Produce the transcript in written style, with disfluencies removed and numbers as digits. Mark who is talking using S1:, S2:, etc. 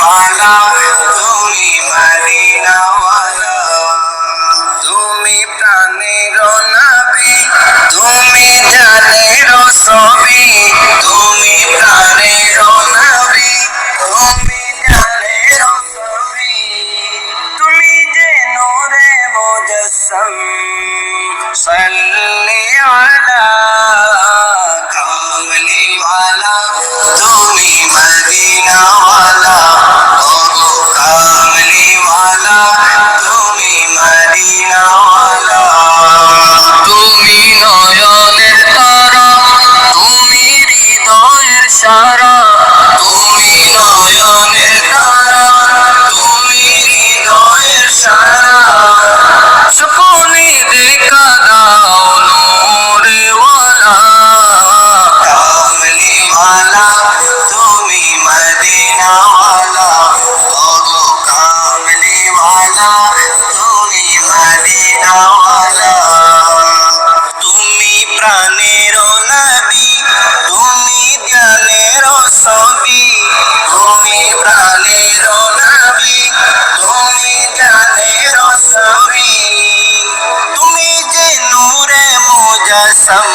S1: वाला তুমি মদিনা वाला তুমি প্রাণের নবী তুমি জানের ছবি তুমি প্রাণের নবী তুমি জানের ছবি তুমি যে নূরে মুজাসসাম সাল্লি আলা কামলি ওয়ালা তুমি মদিনা ওয়ালা ওগো কামলি ওয়ালা তুমি মদিনা ওয়ালা তুমি নয়নের তারা তুমি হৃদয়ের সারা তুমি নয়নের তারা তুমি হৃদয়ের সারা সুকুনি দেখা দাও নূরে ওয়ালা কামলি ওয়ালা তুমি মদিনা ওয়ালা ওগো কামলি ওয়ালা তুমি মদিনা ওয়ালা তুমি প্রাণের নবী তুমি জ্ঞানের ছবি তুমি প্রাণের নবী তুমি জ্ঞানের ছবি তুমি যে নূরে মুজাসসাম